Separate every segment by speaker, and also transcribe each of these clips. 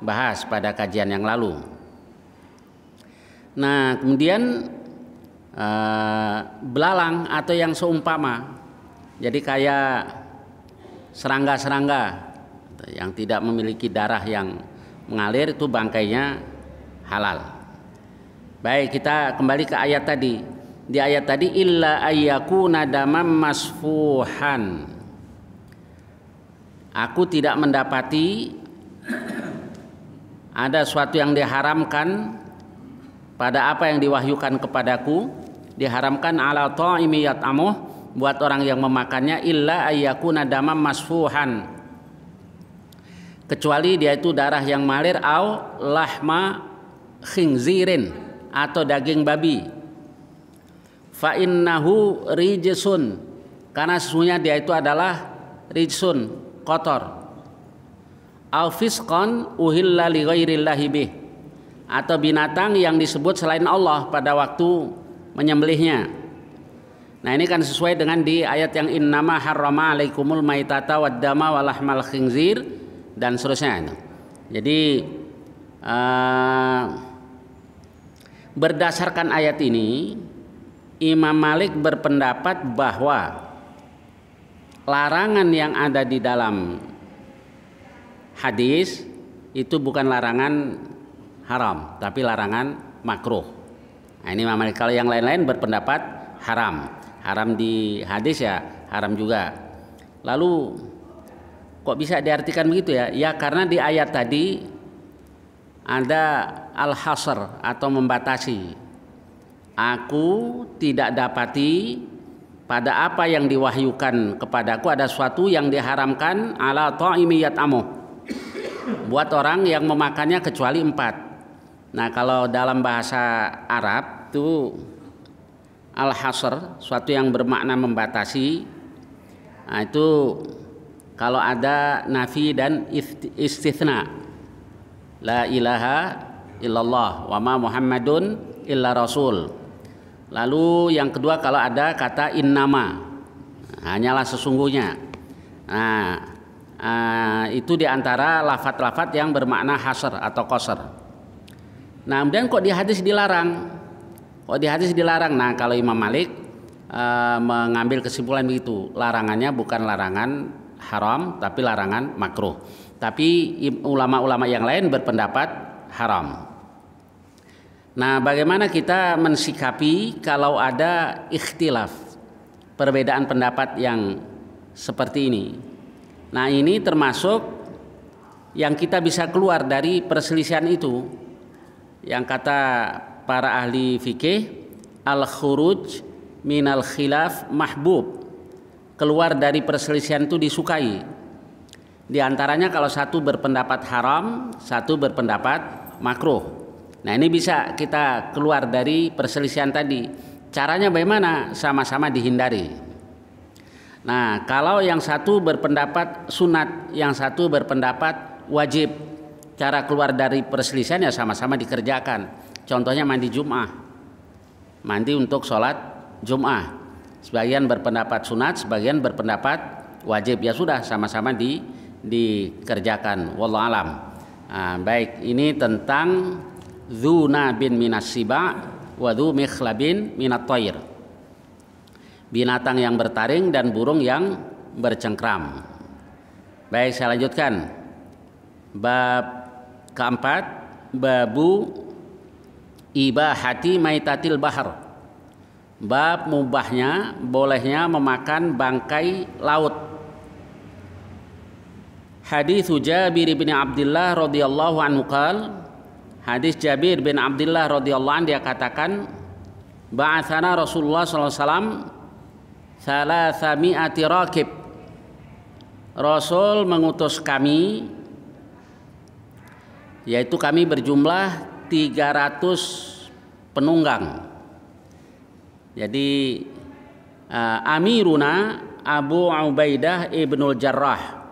Speaker 1: bahas pada kajian yang lalu. Nah, kemudian belalang atau yang seumpama, jadi kayak serangga-serangga yang tidak memiliki darah yang mengalir, itu bangkainya halal. Baik, kita kembali ke ayat tadi. Di ayat tadi, illa ayyakuna damam masfuhan. Aku tidak mendapati ada suatu yang diharamkan pada apa yang diwahyukan kepadaku, diharamkan ala ta'imi yat'amuh, buat orang yang memakannya, illa ayyakuna damam masfuhan, kecuali dia itu darah yang mengalir, au lahma khinzirin, atau daging babi, fa innahu rijsun, karena sesungguhnya dia itu adalah rijsun, kotor, au fisqan uhilla li ghairillahi bih, atau binatang yang disebut selain Allah pada waktu menyembelihnya. Nah, ini kan sesuai dengan di ayat yang innama harrama alaikumul maitata waddama walahmal khinzir dan seterusnya. Jadi berdasarkan ayat ini, Imam Malik berpendapat bahwa larangan yang ada di dalam hadis itu bukan larangan haram, tapi larangan makruh. Nah, ini Imam Malik. Kalau yang lain-lain berpendapat haram. Haram di hadis ya haram juga. Lalu kok bisa diartikan begitu ya? Ya karena di ayat tadi ada al-hasr atau membatasi. Aku tidak dapati pada apa yang diwahyukan kepadaku ada sesuatu yang diharamkan ala ta'imi yat'amuh, buat orang yang memakannya kecuali 4. Nah, kalau dalam bahasa Arab itu al-hasr, suatu yang bermakna membatasi. Nah, itu kalau ada nafi dan istitsna, la ilaha illallah wa ma muhammadun illa rasul. Lalu yang kedua kalau ada kata innama, hanyalah sesungguhnya. Nah, itu diantara lafat-lafat yang bermakna hasr atau qasr. Nah, kemudian kok di hadis dilarang? Kok di hadis dilarang? Nah, kalau Imam Malik mengambil kesimpulan begitu, larangannya bukan larangan haram tapi larangan makruh. Tapi ulama-ulama yang lain berpendapat haram. Nah, bagaimana kita mensikapi kalau ada ikhtilaf, perbedaan pendapat yang seperti ini? Nah, ini termasuk yang kita bisa keluar dari perselisihan itu. Yang kata para ahli fikih, al-khuruj minal khilaf mahbub, keluar dari perselisihan itu disukai. Di antaranya kalau satu berpendapat haram, satu berpendapat makruh. Nah, ini bisa kita keluar dari perselisihan tadi. Caranya bagaimana? Sama-sama dihindari. Nah, kalau yang satu berpendapat sunat, yang satu berpendapat wajib, cara keluar dari perselisihan ya sama-sama dikerjakan. Contohnya mandi Jum'ah, mandi untuk sholat Jum'ah. Sebagian berpendapat sunat, sebagian berpendapat wajib. Ya sudah, sama-sama dikerjakan. Wallahu alam. Nah, baik, ini tentang dzuna bin minas siba wa dzu mikhlabin minat thair, binatang yang bertaring dan burung yang bercengkram. Baik, saya lanjutkan. Bab keempat, babu ibahati maitatil bahar, bab mubahnya, bolehnya memakan bangkai laut. Hadits Jabir bin Abdullah radhiyallahu anhu qala, hadis Jabir bin Abdullah radhiyallahu anhu, dia katakan, ba'atsana Rasulullah sallallahu alaihi wasallam salasami'ati rakib, Rasul mengutus kami, yaitu kami berjumlah 300 penunggang. Jadi amiruna Abu Ubaidah ibnul Jarrah,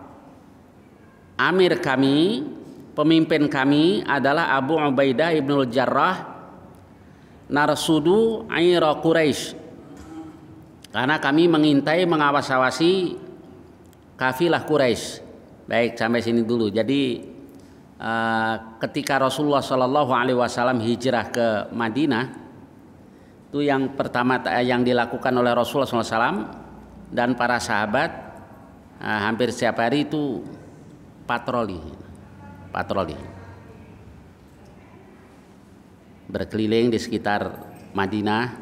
Speaker 1: amir kami, pemimpin kami adalah Abu Ubaidah ibnul Jarrah, narsudu aira Quraisy, karena kami mengintai, mengawas-awasi kafilah Quraisy. Baik, sampai sini dulu. Jadi ketika Rasulullah Shallallahu Alaihi Wasallam hijrah ke Madinah, itu yang pertama yang dilakukan oleh Rasulullah SAW dan para sahabat hampir setiap hari itu patroli, berkeliling di sekitar Madinah,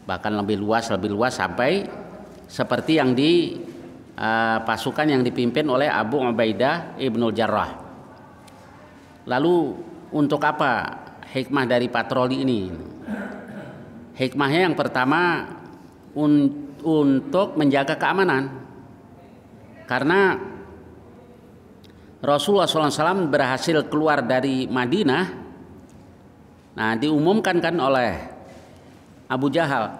Speaker 1: bahkan lebih luas sampai seperti yang di pasukan yang dipimpin oleh Abu Ubaidah Ibnul Jarrah. Lalu untuk apa hikmah dari patroli ini? Hikmahnya yang pertama untuk menjaga keamanan, karena Rasulullah SAW berhasil keluar dari Madinah. Nah, diumumkan kan oleh Abu Jahal,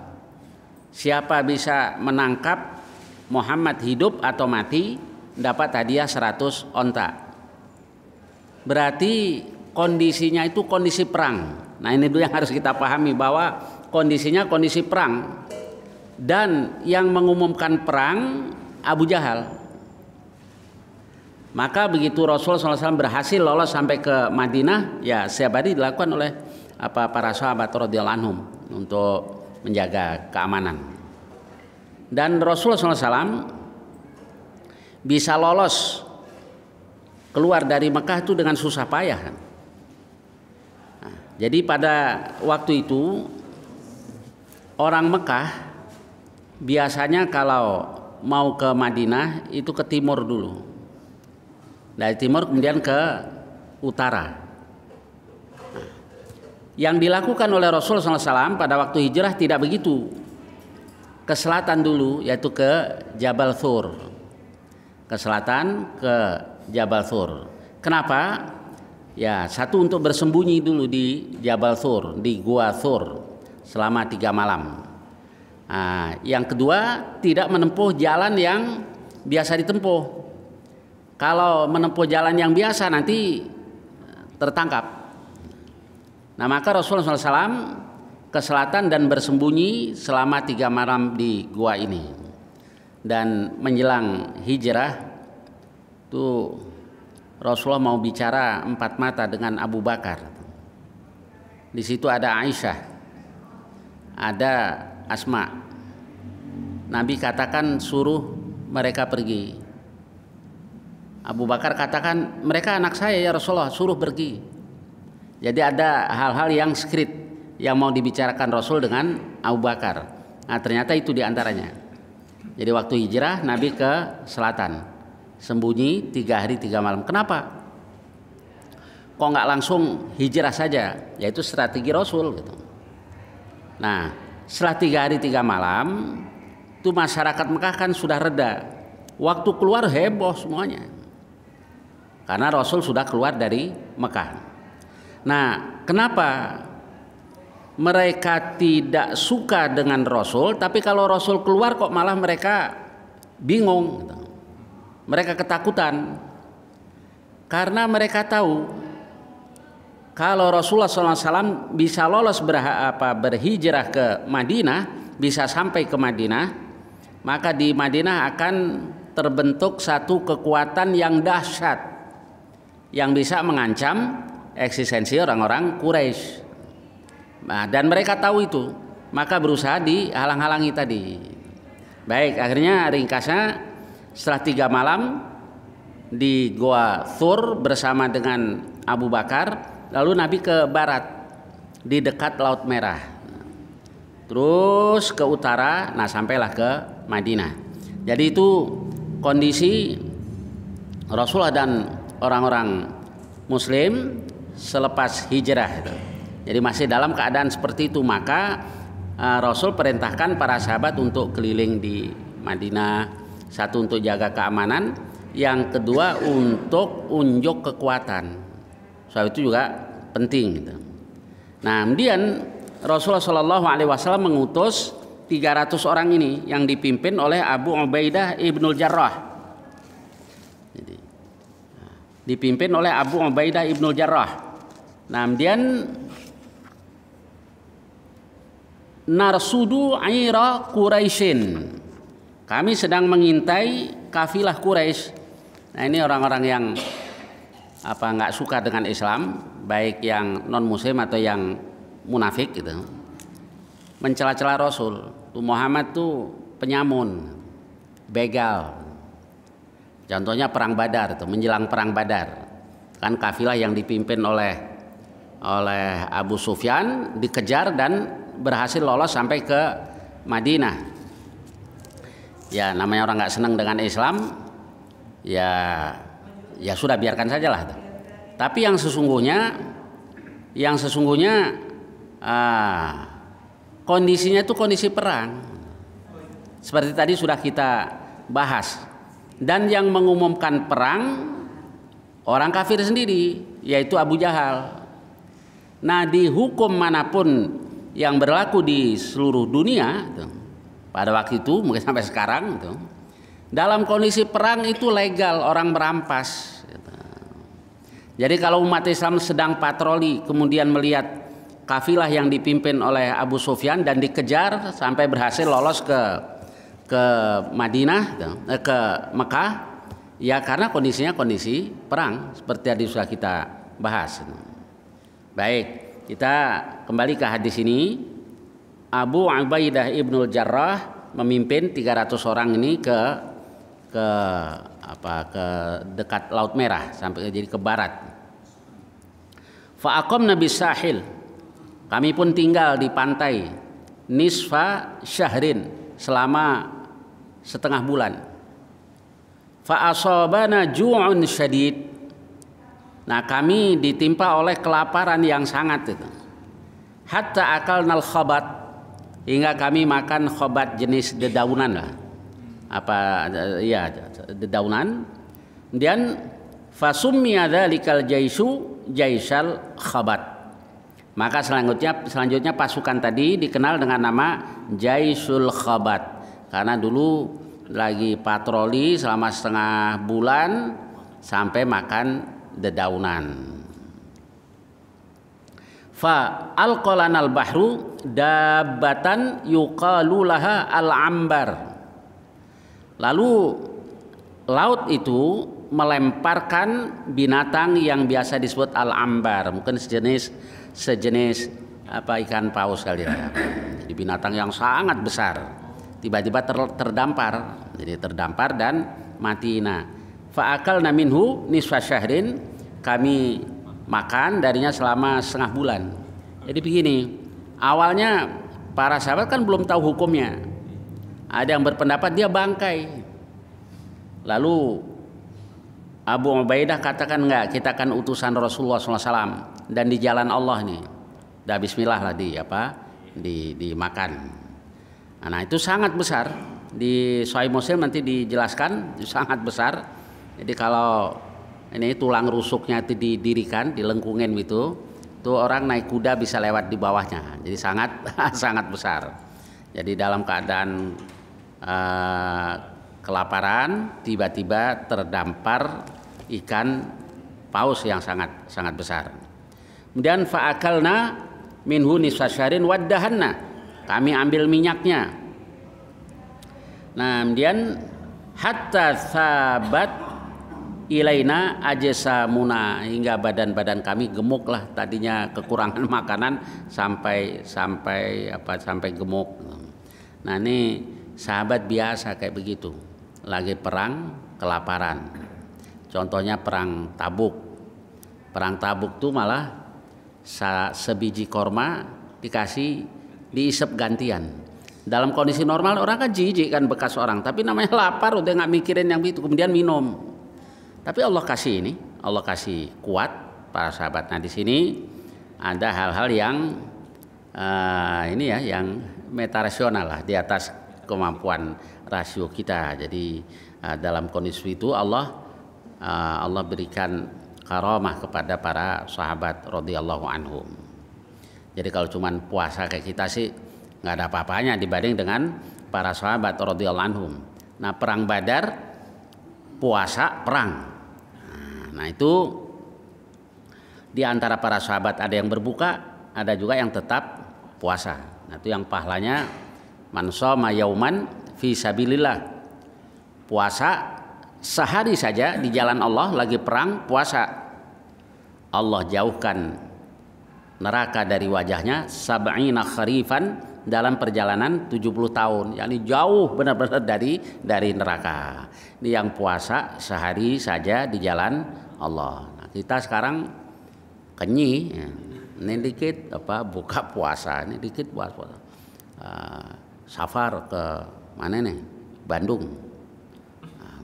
Speaker 1: siapa bisa menangkap Muhammad hidup atau mati dapat hadiah 100 onta. Berarti kondisinya itu kondisi perang. Nah, ini dulu yang harus kita pahami, bahwa kondisinya kondisi perang, dan yang mengumumkan perang Abu Jahal. Maka begitu Rasulullah SAW berhasil lolos sampai ke Madinah, ya setiap hari dilakukan oleh para sahabat radhiyallahu anhum untuk menjaga keamanan. Dan Rasulullah SAW bisa lolos keluar dari Mekah itu dengan susah payah. Nah, jadi pada waktu itu orang Mekah biasanya kalau mau ke Madinah itu ke timur dulu, dari timur kemudian ke utara. Nah, yang dilakukan oleh Rasulullah SAW pada waktu hijrah tidak begitu, ke selatan dulu, yaitu ke Jabal Thur, ke selatan ke Jabal Thur. Kenapa? Ya, satu untuk bersembunyi dulu di Jabal Thur, di Gua Thur selama 3 malam. Nah, yang kedua, tidak menempuh jalan yang biasa ditempuh. Kalau menempuh jalan yang biasa nanti tertangkap. Nah, maka Rasulullah SAW ke selatan dan bersembunyi selama 3 malam di gua ini. Dan menjelang hijrah itu Rasulullah mau bicara 4 mata dengan Abu Bakar. Di situ ada Aisyah, ada Asma. Nabi katakan suruh mereka pergi. Abu Bakar katakan mereka anak saya ya Rasulullah, suruh pergi. Jadi ada hal-hal yang skrip yang mau dibicarakan Rasul dengan Abu Bakar. Nah, ternyata itu diantaranya. Jadi waktu hijrah Nabi ke selatan, sembunyi 3 hari 3 malam. Kenapa? Kok nggak langsung hijrah saja? Yaitu strategi Rasul gitu. Nah, setelah 3 hari 3 malam itu masyarakat Mekah kan sudah reda. Waktu keluar heboh semuanya, karena Rasul sudah keluar dari Mekah. Nah, kenapa mereka tidak suka dengan Rasul, tapi kalau Rasul keluar kok malah mereka bingung, mereka ketakutan, karena mereka tahu kalau Rasulullah SAW bisa lolos berhijrah ke Madinah, bisa sampai ke Madinah, maka di Madinah akan terbentuk satu kekuatan yang dahsyat yang bisa mengancam eksistensi orang-orang Quraisy. Nah, dan mereka tahu itu, maka berusaha dihalang-halangi tadi. Baik, akhirnya ringkasnya setelah 3 malam di Gua Thur bersama dengan Abu Bakar, lalu Nabi ke barat di dekat Laut Merah, terus ke utara, nah sampailah ke Madinah. Jadi itu kondisi Rasulullah dan orang-orang Muslim selepas hijrah itu. Jadi masih dalam keadaan seperti itu, maka Rasul perintahkan para sahabat untuk keliling di Madinah, satu untuk jaga keamanan, yang kedua untuk unjuk kekuatan. Soal itu juga penting gitu. Nah, kemudian Rasulullah SAW mengutus 300 orang ini yang dipimpin oleh Abu Ubaidah Ibnul Jarrah. Jadi, dipimpin oleh Abu Ubaidah Ibnul Jarrah. Nah, kemudian narsudu aira Quraisyin. Kami sedang mengintai kafilah Quraisy. Nah, ini orang-orang yang nggak suka dengan Islam, baik yang non Muslim atau yang munafik gitu, mencela-cela Rasul. Tuh Muhammad tuh penyamun, begal. Contohnya perang Badar, itu menjelang perang Badar, kan kafilah yang dipimpin oleh Abu Sufyan dikejar dan berhasil lolos sampai ke Madinah. Ya namanya orang nggak senang dengan Islam, ya sudah biarkan sajalah. Tapi yang sesungguhnya kondisinya itu kondisi perang. Seperti tadi sudah kita bahas. Dan yang mengumumkan perang orang kafir sendiri, yaitu Abu Jahal. Nah, di hukum manapun yang berlaku di seluruh dunia pada waktu itu, mungkin sampai sekarang dalam kondisi perang itu legal orang merampas. Jadi kalau umat Islam sedang patroli kemudian melihat kafilah yang dipimpin oleh Abu Sufyan dan dikejar sampai berhasil lolos ke Madinah, ke Mekah, ya karena kondisinya kondisi perang seperti tadi sudah kita bahas. Baik, kita kembali ke hadis ini. Abu Ubaidah ibnul Jarrah memimpin 300 orang ini ke dekat Laut Merah sampai jadi ke barat. Fa'aqamna bis sahil. Kami pun tinggal di pantai nisfa syahrin selama setengah bulan. Fa'asabana ju'un syadid. Nah, kami ditimpa oleh kelaparan yang sangat itu. Hatta akalnal khabat, hingga kami makan khobat jenis dedaunan lah. Dedaunan. Kemudian fasummiya dzalikal jaisu jaisal khabat. Maka selanjutnya pasukan tadi dikenal dengan nama Jaisul Khabat karena dulu lagi patroli selama setengah bulan sampai makan dedaunan. Fa alqalanal bahru dabbatan yuqalu laha al-ambar. Lalu laut itu melemparkan binatang yang biasa disebut al-ambar, mungkin sejenis ikan paus kali ya. Jadi binatang yang sangat besar tiba-tiba terdampar, jadi terdampar dan mati. Nah, fa'akalna minhu nisfa syahrin, kami makan darinya selama setengah bulan. Jadi begini, awalnya para sahabat kan belum tahu hukumnya. Ada yang berpendapat dia bangkai. Lalu Abu Ubaidah katakan enggak, kita kan utusan Rasulullah SAW dan di jalan Allah nih. Dah bismillah lah dimakan. Nah, itu sangat besar. Di Sahih Muslim nanti dijelaskan, itu sangat besar. Jadi kalau ini tulang rusuknya itu didirikan, dilengkungin itu orang naik kuda bisa lewat di bawahnya. Jadi sangat sangat besar. Jadi dalam keadaan kelaparan tiba-tiba terdampar ikan paus yang sangat sangat besar. Kemudian fa'akalna minhu nisfasyarin waddahanna, kami ambil minyaknya. Nah, kemudian hatta sabat ilaina ajsamuna, hingga badan-badan kami gemuk lah, tadinya kekurangan makanan sampai gemuk. Nah, ini sahabat biasa kayak begitu, lagi perang kelaparan. Contohnya perang Tabuk. Perang Tabuk tuh malah sebiji korma diisep gantian. Dalam kondisi normal orang kan jijik kan bekas orang, tapi namanya lapar udah nggak mikirin yang itu, kemudian minum. Tapi Allah kasih kuat para sahabat. Nah, di sini ada hal-hal yang yang metarasional lah, di atas kemampuan rasio kita. Jadi dalam kondisi itu Allah berikan karamah kepada para sahabat radhiyallahu anhum. Jadi kalau cuman puasa kayak kita sih nggak ada apa-apanya dibanding dengan para sahabat radhiyallahu anhum. Nah, perang Badar puasa perang. Nah, itu di antara para sahabat ada yang berbuka, ada juga yang tetap puasa. Nah, itu yang pahalanya man shoma yauman fi sabilillah. Puasa sehari saja di jalan Allah lagi perang puasa. Allah jauhkan neraka dari wajahnya sab'ina kharifan dalam perjalanan 70 tahun, yakni jauh benar-benar dari neraka. Ini yang puasa sehari saja di jalan Allah. Nah, kita sekarang kenyi, ya. Ini dikit buka puasa, ini dikit puasa. Safar ke mana nih? Bandung,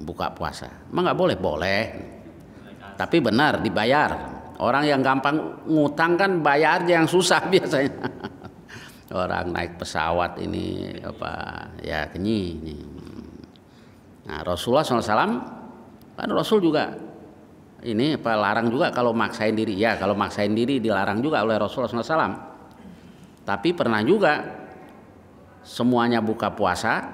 Speaker 1: buka puasa. Emang nggak boleh? Boleh, tapi benar dibayar. Orang yang gampang ngutang kan bayarnya yang susah biasanya. Orang naik pesawat ini ya kenyi. Nah, Rasulullah SAW kan Rasul juga ini larang juga kalau maksain diri. Ya, kalau maksain diri dilarang juga oleh Rasulullah SAW. Tapi pernah juga semuanya buka puasa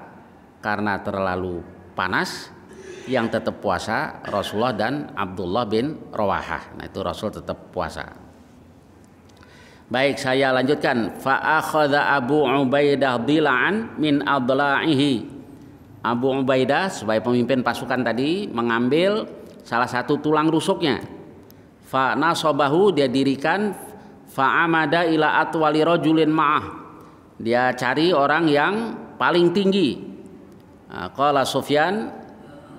Speaker 1: karena terlalu panas. Yang tetap puasa Rasulullah dan Abdullah bin Rawahah. Nah, itu Rasul tetap puasa. Baik, saya lanjutkan. Fa akhadha Abu Ubaidah dila'an min adla'ihi. Abu Ubaidah sebagai pemimpin pasukan tadi mengambil salah satu tulang rusuknya. Fa nasabahu, dia dirikan, fa amada ila atwali rajulin ma'ah. Dia cari orang yang paling tinggi. Qala Sufyan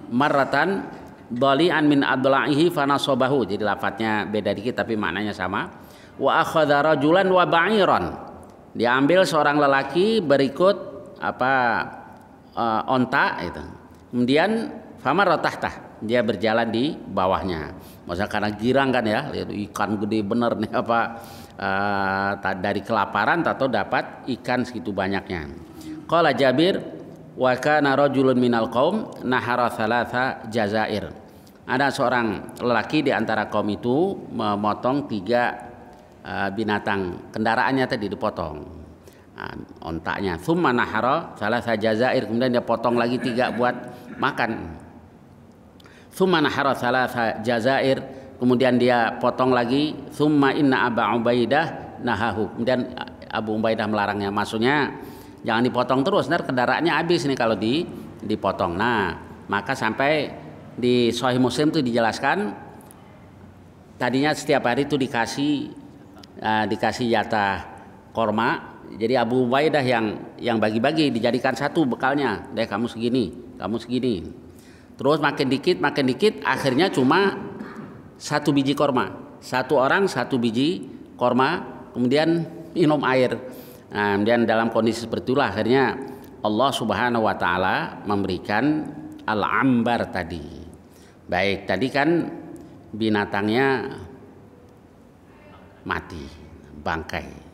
Speaker 1: marratan dali'an min adla'ihi fanasobahu. Jadi lafadznya beda dikit tapi maknanya sama. Wa akhadha rajulan wa ba'iran. Dia ambil seorang lelaki berikut onta itu. Kemudian famar tahtah, dia berjalan di bawahnya. Maksudnya karena girang kan ya, lihat ikan gede bener nih dari kelaparan atau dapat ikan segitu banyaknya. Qala Jabir wa kana rajulun minal qaum nahara thalatha jazair. Ada seorang lelaki di antara kaum itu memotong 3 binatang, kendaraannya tadi dipotong. Ontaknya, thumma nahara thalatha jazair, kemudian dia potong lagi 3 buat makan. Thumma nahara thalatha jazair, kemudian dia potong lagi. Thumma inna Aba Ubaidah nahahu, kemudian Abu Ubaidah melarangnya. Maksudnya jangan dipotong terus, ntar kendaraannya habis nih kalau dipotong. Nah, maka sampai di Sahih Muslim itu dijelaskan tadinya setiap hari itu dikasih jatah korma. Jadi Abu Ubaidah yang bagi-bagi, dijadikan satu bekalnya. Deh kamu segini, kamu segini. Terus makin dikit, akhirnya cuma 1 biji korma. 1 orang 1 biji korma, kemudian minum air. Nah, kemudian dalam kondisi seperti itulah akhirnya Allah Subhanahu wa taala memberikan al-ambar tadi. Baik, tadi kan binatangnya mati, bangkai.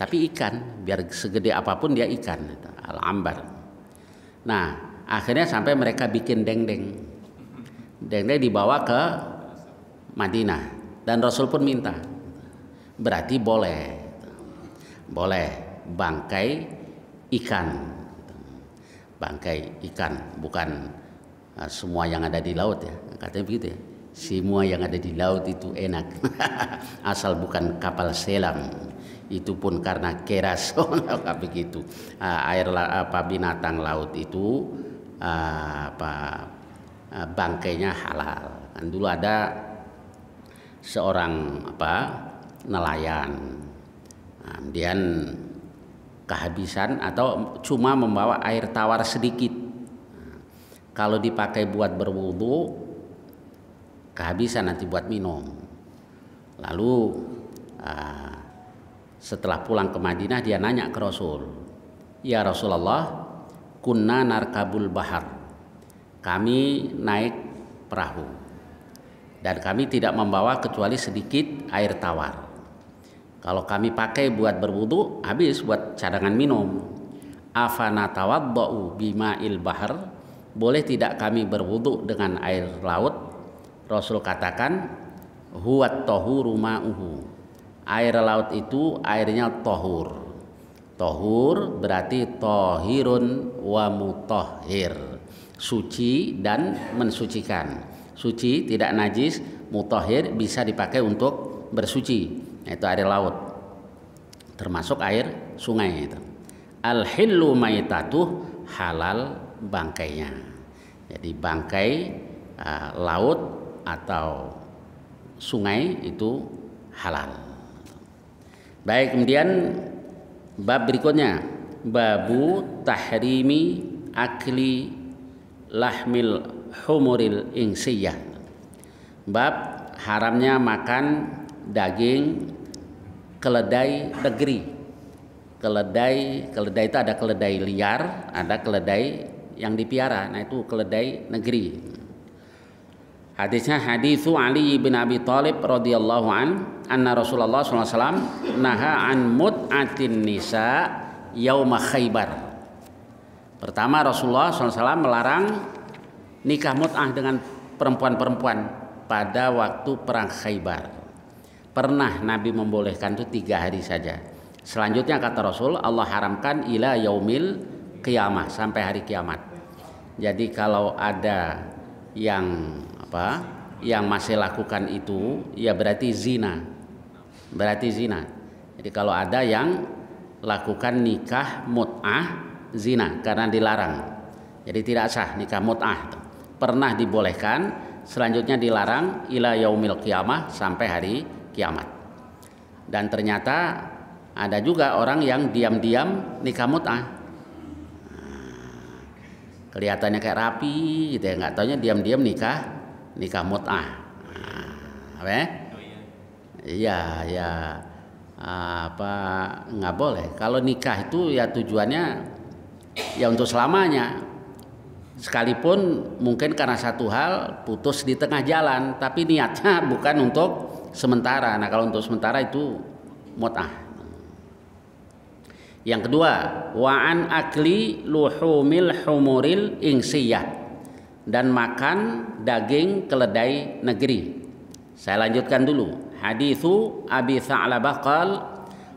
Speaker 1: Tapi ikan, biar segede apapun dia ikan, al-ambar. Nah, akhirnya sampai mereka bikin dendeng. Dendeng dibawa ke Madinah dan Rasul pun minta. Berarti boleh bangkai ikan, bukan semua yang ada di laut ya, katanya begitu ya. Semua yang ada di laut itu enak asal bukan kapal selam, itu pun karena keras. Begitu. Binatang laut itu bangkainya halal. Kan dulu ada seorang nelayan, kemudian kehabisan atau cuma membawa air tawar sedikit. Kalau dipakai buat berwudu kehabisan nanti buat minum. Lalu setelah pulang ke Madinah dia nanya ke Rasul, ya Rasulullah, kunna narkabul bahar, kami naik perahu dan kami tidak membawa kecuali sedikit air tawar. Kalau kami pakai buat berwudu, habis buat cadangan minum. Afana tawaddau bima'il bahar, boleh tidak kami berwudu dengan air laut? Rasul katakan, huwat tahuru ma'uhu, air laut itu airnya tahur. Tahur berarti tahirun wa mutahhir, suci dan mensucikan. Suci tidak najis, mutahhir bisa dipakai untuk bersuci. Itu air laut, termasuk air sungai itu. Al-hillu maitatuh, halal bangkainya. Jadi bangkai laut atau sungai itu halal. Baik, kemudian bab berikutnya, babu tahrimi akli lahmil humuril insiyah. Bab haramnya makan daging keledai negeri. Keledai itu ada keledai liar, ada keledai yang dipiara. Nah, itu keledai negeri. Hadisnya haditsu Ali bin Abi Thalib radhiyallahu anna Rasulullah sallallahu alaihi wasallam naha an mut'atin nisa yauma Khaibar. Pertama, Rasulullah sallallahu alaihi wasallam melarang nikah mut'ah dengan perempuan-perempuan pada waktu perang Khaibar. Pernah Nabi membolehkan itu 3 hari saja. Selanjutnya kata Rasul, Allah haramkan ila yaumil qiyamah, sampai hari kiamat. Jadi kalau ada yang masih lakukan itu, ya berarti zina. Jadi kalau ada yang lakukan nikah mut'ah, zina karena dilarang. Jadi tidak sah nikah mut'ah. Pernah dibolehkan, selanjutnya dilarang ila yaumil qiyamah, sampai hari kiamat. Dan ternyata ada juga orang yang diam-diam nikah mut'ah. Kelihatannya kayak rapi gitu ya, nggak taunya diam-diam nikah mut'ah. Iya, nggak boleh. Kalau nikah itu ya tujuannya ya untuk selamanya. Sekalipun mungkin karena satu hal putus di tengah jalan, tapi niatnya bukan untuk sementara. Nah, kalau untuk sementara itu mut'ah. Yang kedua, wa'an akli luhumil humuril insiyah, dan makan daging keledai negeri. Saya lanjutkan dulu. Haditsu Abi Tha'labah qal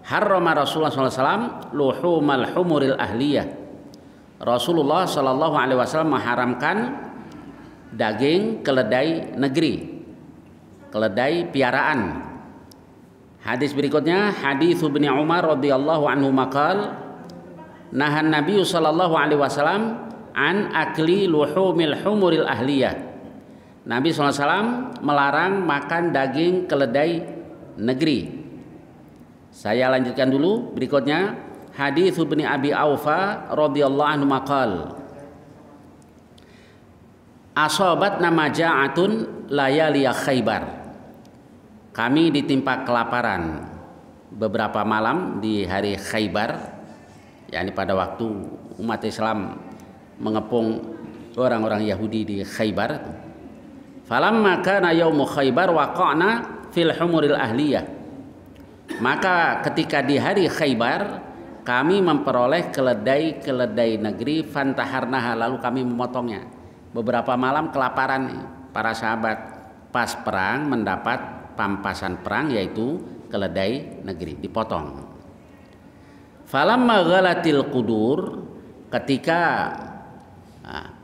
Speaker 1: harrama Rasulullah sallallahu alaihi wasallam luhumal humuril ahliyah. Rasulullah sallallahu alaihi wasallam mengharamkan daging keledai negeri, keledai piaraan. Hadis berikutnya, hadits Ibnu Umar radhiyallahu anhu maqal nahan Nabi sallallahu alaihi wasallam an akli luhumil humuril ahliyah. Nabi SAW melarang makan daging keledai negeri. Saya lanjutkan dulu berikutnya, hadits Ibnu Abi Aufa radhiyallahu anhu maqal asobat namaja'atun layaliya Khaibar. Kami ditimpa kelaparan beberapa malam di hari Khaibar, yakni pada waktu umat Islam mengepung orang-orang Yahudi di Khaibar. Falamma kana yaumu Khaibar waqa'na fil humuril ahliyah. Maka ketika di hari Khaibar kami memperoleh keledai negeri, fantaharnaha, lalu kami memotongnya. Beberapa malam kelaparan para sahabat, pas perang mendapat pampasan perang yaitu keledai negeri, dipotong. Falamma ghalatil qudur, ketika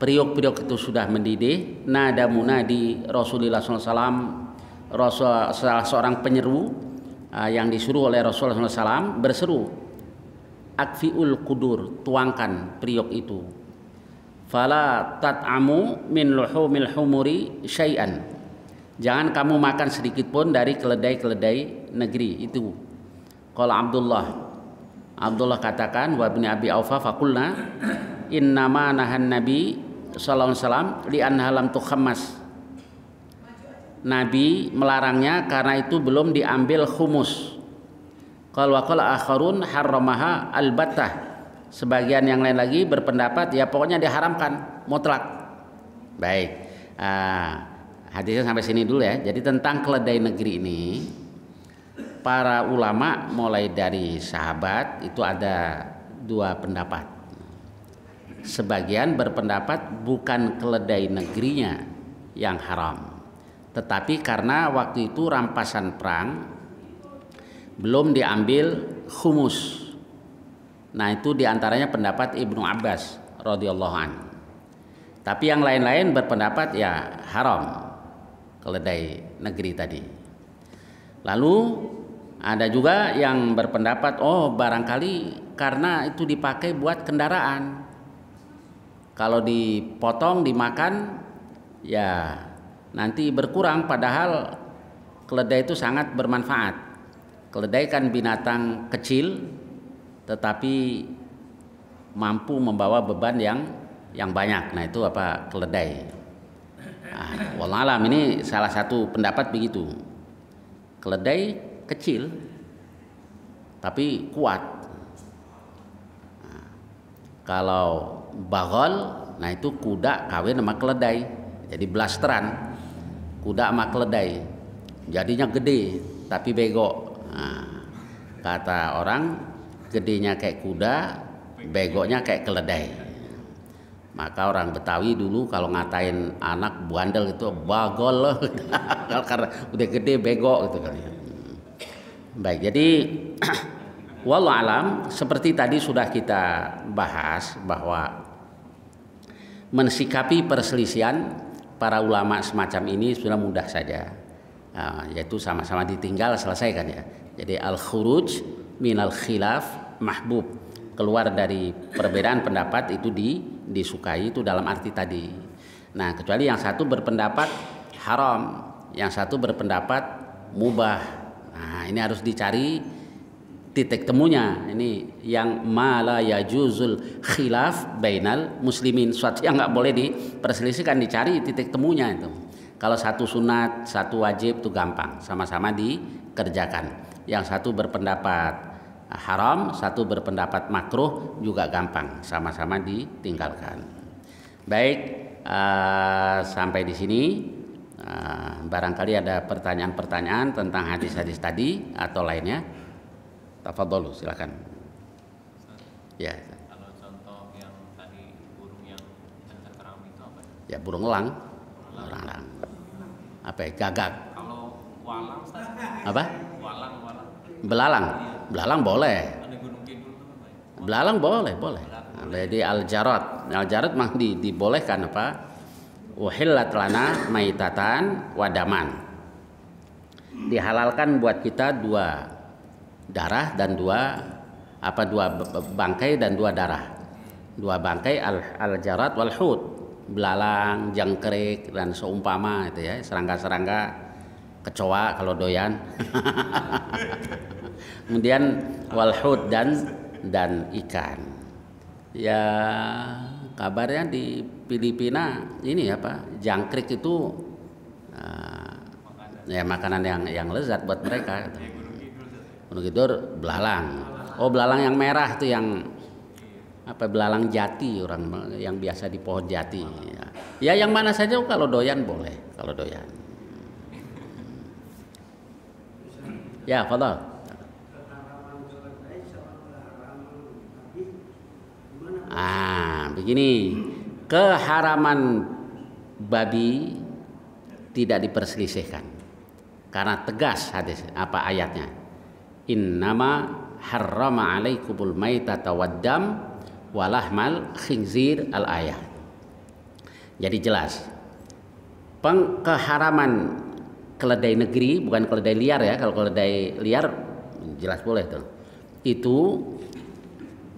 Speaker 1: periuk-periuk itu sudah mendidih, nada munadi Rasulullah SAW, salah seorang penyeru yang disuruh oleh Rasulullah SAW berseru, akfiul qudur, tuangkan periuk itu. Fala tat'amu min luhumil humuri syai'an, jangan kamu makan sedikit pun dari keledai negeri itu. Qala Abdullah katakan, wa ibn Abi Aufa faqulna innama nahan Nabi sallallahu alaihi wasallam li anha lam tukhammas. Nabi melarangnya karena itu belum diambil khumus. Qala wa qala akharun harramaha albattah. Sebagian yang lain lagi berpendapat ya pokoknya diharamkan mutlak. Baik. Hadisnya sampai sini dulu ya. Jadi tentang keledai negeri ini, para ulama mulai dari sahabat itu ada 2 pendapat. Sebagian berpendapat bukan keledai negerinya yang haram, tetapi karena waktu itu rampasan perang belum diambil khumus. Nah, itu diantaranya pendapat Ibnu Abbas radhiyallahu anhu. Tapi yang lain-lain berpendapat ya haram keledai negeri tadi. Lalu ada juga yang berpendapat barangkali karena itu dipakai buat kendaraan. Kalau dipotong dimakan ya nanti berkurang, padahal keledai itu sangat bermanfaat. Keledai kan binatang kecil tetapi mampu membawa beban yang banyak. Nah, itu apa? Keledai. Wallahualam, ini salah satu pendapat begitu. Keledai kecil tapi kuat. Kalau bagol, nah itu kuda kawin sama keledai, jadi blasteran. Kuda sama keledai, jadinya gede tapi bego. Kata orang, gedenya kayak kuda, begonya kayak keledai. Maka orang Betawi dulu kalau ngatain anak bandel itu bagol loh, karena udah gede bego gitu kan. Baik, jadi wallahu alam, seperti tadi sudah kita bahas bahwa mensikapi perselisihan para ulama semacam ini sudah mudah saja, yaitu sama-sama ditinggal selesaikan ya. Jadi al-khuruj minal khilaf mahbub, keluar dari perbedaan pendapat itu disukai, itu dalam arti tadi. Nah, kecuali yang satu berpendapat haram, yang satu berpendapat mubah. Nah, ini harus dicari titik temunya. Ini yang mala yajuzul khilaf bainal muslimin, suatu yang nggak boleh diperselisihkan, dicari titik temunya itu. Kalau satu sunat, satu wajib itu gampang, sama-sama dikerjakan. Yang satu berpendapat haram, satu berpendapat makruh juga gampang, sama-sama ditinggalkan. Baik, sampai di sini. Barangkali ada pertanyaan-pertanyaan tentang hadis-hadis tadi atau lainnya. Tafadholu, silakan. Ya.
Speaker 2: Kalau contoh yang tadi burung yang cengkerang itu apa?
Speaker 1: Ya, burung elang. Elang. Apa ya? Gagak.
Speaker 2: Kalau walang, Ustaz?
Speaker 1: Apa?
Speaker 2: Walang.
Speaker 1: Belalang. Belalang boleh.
Speaker 2: Ada Gunung Kidul itu apa ya?
Speaker 1: Belalang boleh. Jadi al-jarad mah dibolehkan apa? Uhillat lana maitatan wadaman. Dihalalkan buat kita dua darah dan dua bangkai dan dua darah. Dua bangkai al-jarad wal hut, belalang, jangkrik dan seumpama itu ya, serangga-serangga, kecoa kalau doyan. Kemudian wal hut dan ikan. Ya, kabarnya di Filipina ini apa? Jangkrik itu ya makanan yang lezat buat mereka. Gunung Kidul belalang. Oh, belalang yang merah itu yang apa? Belalang jati, orang yang biasa di pohon jati. Ya yang mana saja kalau doyan boleh, kalau doyan. Ya, fadhal. Begini, keharaman babi tidak diperselisihkan karena tegas hadis apa ayatnya. Innama harrama alaikumul maitata waddam walahmal khinzir al-ayat. Jadi jelas keharaman keledai negeri, bukan keledai liar ya. Kalau keledai liar jelas boleh tuh. Itu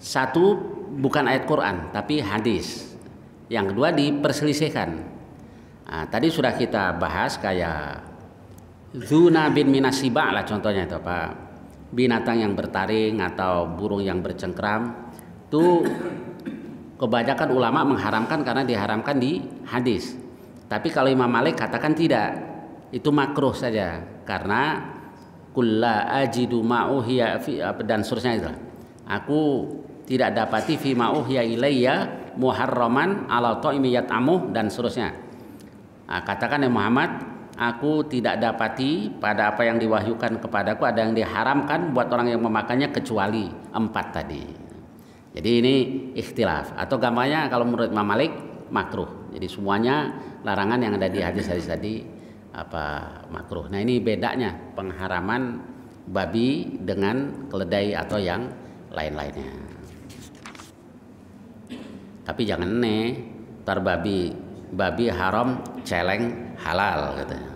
Speaker 1: satu bukan ayat Quran tapi hadis. Yang kedua diperselisihkan. Nah, tadi sudah kita bahas kayak Zuna bin Minasiba lah contohnya itu apa? Binatang yang bertaring atau burung yang bercengkram itu kebanyakan ulama mengharamkan karena diharamkan di hadis. Tapi kalau Imam Malik katakan tidak, itu makruh saja karena kulla ajidu ma'uhiya dan seterusnya itu. Aku tidak dapati fi ma'uhiya ilayya muharraman ala ta'imi yat'amuh dan seterusnya. Katakan ya Muhammad, aku tidak dapati pada apa yang diwahyukan kepadaku ada yang diharamkan buat orang yang memakannya kecuali 4 tadi. Jadi ini ikhtilaf atau gambarnya kalau menurut Imam Malik makruh. Jadi semuanya larangan yang ada di hadis-hadis tadi apa makruh. Nah, ini bedanya pengharaman babi dengan keledai atau yang lain-lainnya. Tapi jangan tar babi haram, celeng halal katanya.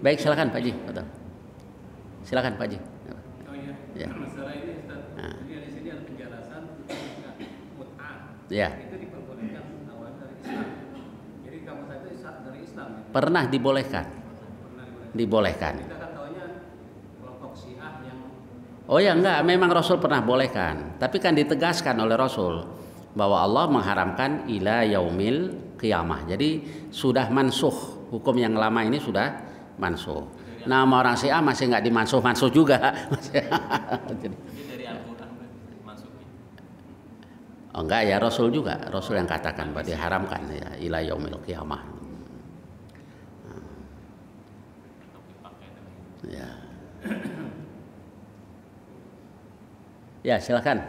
Speaker 1: Baik, silakan Pak Ji. Silakan Pak Ji.
Speaker 2: Oh iya. Ya. Masalah ini Ustaz. Jadi di sini ada penjelasan mut'ah.
Speaker 1: Ya.
Speaker 2: Itu diperbolehkan awal dari Islam. Jadi kamu saja dari Islam.
Speaker 1: Pernah dibolehkan. dibolehkan.
Speaker 2: Kita kan taunya kelompok Syiah yang
Speaker 1: Oh ya enggak, memang Rasul pernah bolehkan. Tapi kan ditegaskan oleh Rasul bahwa Allah mengharamkan ila yaumil qiyamah. Jadi sudah mansuh, hukum yang lama ini sudah mansuh. Nah, sama orang Syiah masih nggak dimansuh-mansuh juga. Jadi,
Speaker 3: dari Al-Quran masuknya.
Speaker 1: oh enggak ya, Rasul juga, Rasul yang katakan bahwa diharamkan ya ila yaumil qiyamah. Ya. Ya, silakan.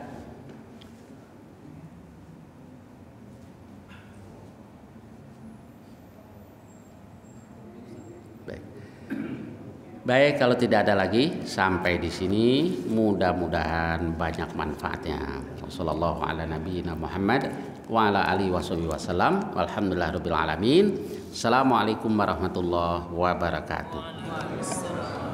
Speaker 1: Baik. Baik, kalau tidak ada lagi sampai di sini, mudah-mudahan banyak manfaatnya. Wassallallahu ala nabiyyina Muhammad wa ala alihi wasallam. Walhamdulillahirabbil alamin. Assalamualaikum warahmatullahi wabarakatuh.